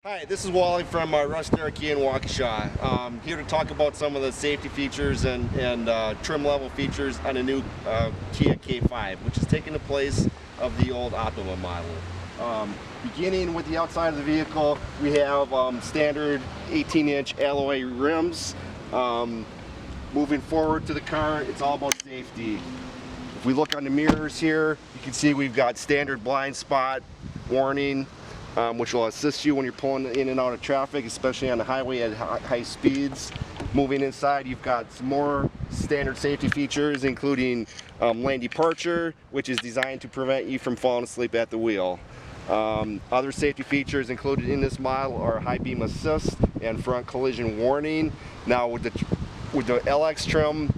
Hi, this is Wally from Russ Darrow Kia in Waukesha. Here to talk about some of the safety features and trim level features on a new Kia K5, which is taking the place of the old Optima model. Beginning with the outside of the vehicle, we have standard 18-inch alloy rims. Moving forward to the car, it's all about safety. If we look on the mirrors here, you can see we've got standard blind spot warning, which will assist you when you're pulling in and out of traffic, especially on the highway at high speeds. Moving inside, you've got some more standard safety features, including lane departure, which is designed to prevent you from falling asleep at the wheel. Other safety features included in this model are high beam assist and front collision warning. Now with the LX trim,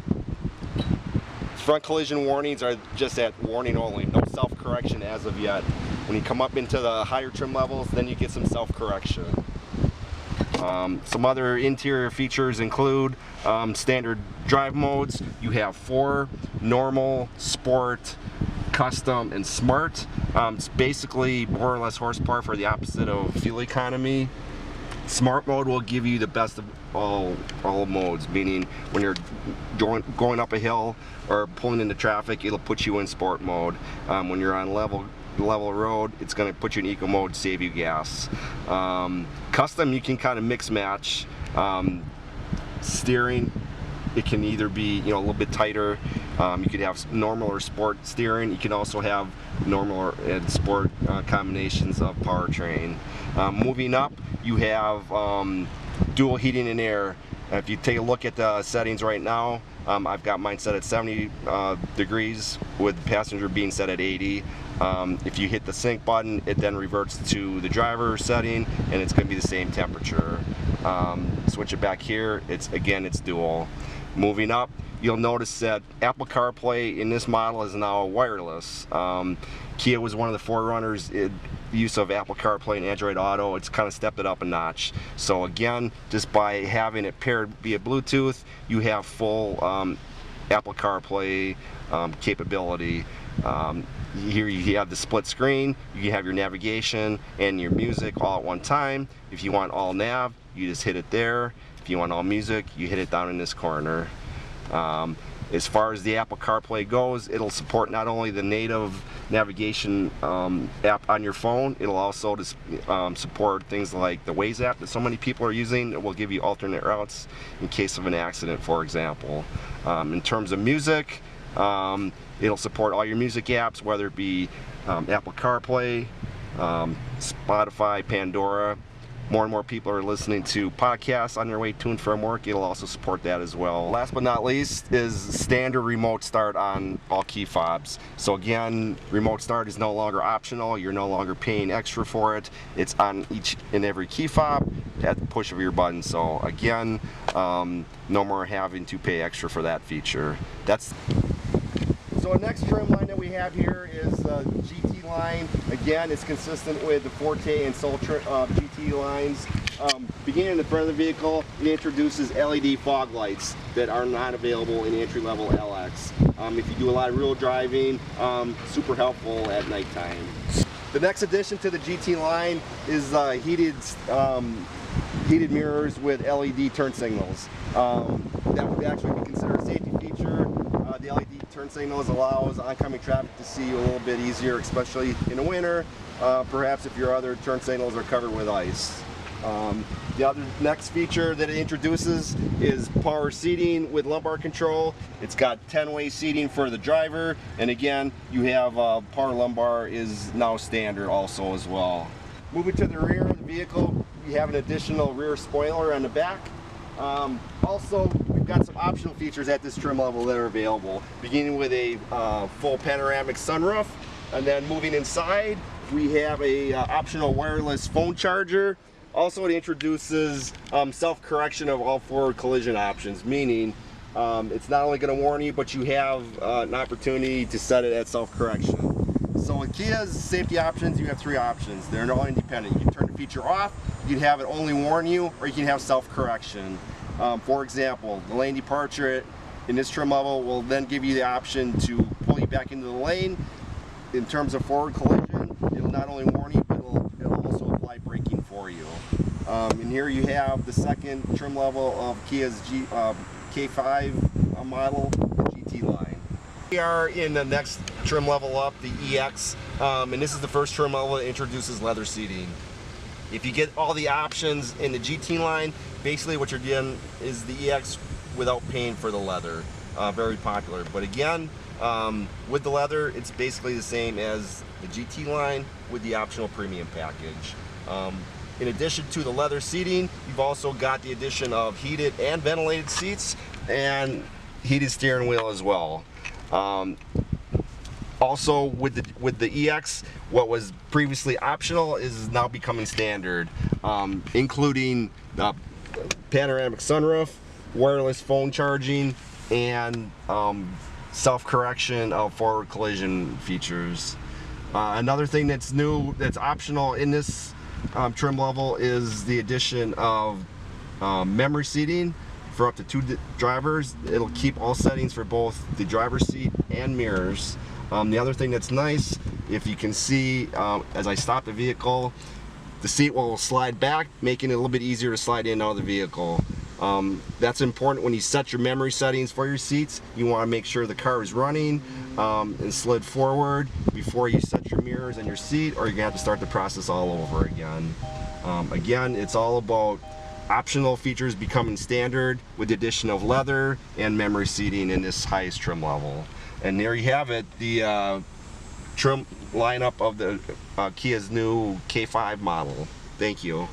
front collision warnings are just at warning only, no self-correction as of yet. When you come up into the higher trim levels, then you get some self-correction. Some other interior features include standard drive modes. You have 4: normal, sport, custom, and smart. It's basically more or less horsepower for the opposite of fuel economy. Smart mode will give you the best of all modes, meaning when you're going up a hill or pulling into traffic, it'll put you in sport mode. When you're on level road, it's going to put you in eco mode, save you gas. Custom, you can kind of mix match. Steering, it can either be a little bit tighter. You could have normal or sport steering. You can also have normal and sport combinations of powertrain. Moving up, you have dual heating and air. If you take a look at the settings right now, I've got mine set at 70 degrees with the passenger being set at 80. If you hit the sync button, it then reverts to the driver setting and it's going to be the same temperature. Switch it back here, it's dual. Moving up, you'll notice that Apple CarPlay in this model is now wireless. Kia was one of the forerunners in the use of Apple CarPlay and Android Auto. It's kind of stepped it up a notch. So again, just by having it paired via Bluetooth, you have full Apple CarPlay capability. Here you have the split screen, you can have your navigation and your music all at one time. If you want all nav, you just hit it there. If you want all music, you hit it down in this corner. As far as the Apple CarPlay goes, it'll support not only the native navigation app on your phone, it'll also support things like the Waze app that so many people are using. It will give you alternate routes in case of an accident, for example. In terms of music, it'll support all your music apps, whether it be Apple CarPlay, Spotify, Pandora. More and more people are listening to podcasts on their way to and from work. It'll also support that as well. Last but not least is standard remote start on all key fobs. So again, remote start is no longer optional. You're no longer paying extra for it. It's on each and every key fob at the push of your button. So again, no more having to pay extra for that feature. So the next trim line that we have here is the GT line. Again, it's consistent with the Forte and Soul GT lines. Beginning in the front of the vehicle, it introduces LED fog lights that are not available in entry-level LX. If you do a lot of real driving, super helpful at nighttime. The next addition to the GT line is heated mirrors with LED turn signals. That would actually be considered a safety feature. The LED turn signals allows oncoming traffic to see you a little bit easier, especially in the winter, perhaps if your other turn signals are covered with ice. The next feature that it introduces is power seating with lumbar control. It's got 10-way seating for the driver, and again, you have power lumbar is now standard also as well. Moving to the rear of the vehicle, we have an additional rear spoiler on the back. Also, we've got some optional features at this trim level that are available, beginning with a full panoramic sunroof, and then moving inside, we have a optional wireless phone charger. Also, it introduces self-correction of all forward collision options, meaning it's not only going to warn you, but you have an opportunity to set it at self-correction. So with Kia's safety options, you have 3 options. They're all independent. You can turn the feature off, you can have it only warn you, or you can have self-correction. For example, the lane departure in this trim level will then give you the option to pull you back into the lane. In terms of forward collision, it'll not only warn you, but it'll also apply braking for you. And here you have the second trim level of Kia's K5 model, the GT line. We are in the next trim level up, the EX, and this is the first trim level that introduces leather seating. If you get all the options in the GT line, basically what you're getting is the EX without paying for the leather. Very popular. But again, with the leather, it's basically the same as the GT line with the optional premium package. In addition to the leather seating, you've also got the addition of heated and ventilated seats and heated steering wheel as well. Also with the EX, what was previously optional is now becoming standard, including panoramic sunroof, wireless phone charging, and self-correction of forward collision features. Another thing that's new, that's optional in this trim level, is the addition of memory seating for up to 2 drivers. It'll keep all settings for both the driver's seat and mirrors. The other thing that's nice, if you can see, as I stop the vehicle, the seat will slide back, making it a little bit easier to slide in and out of the vehicle. That's important when you set your memory settings for your seats. You want to make sure the car is running and slid forward before you set your mirrors and your seat, or you're going to have to start the process all over again. Again, it's all about optional features becoming standard with the addition of leather and memory seating in this highest trim level. And there you have it, the trim lineup of the Kia's new K5 model. Thank you.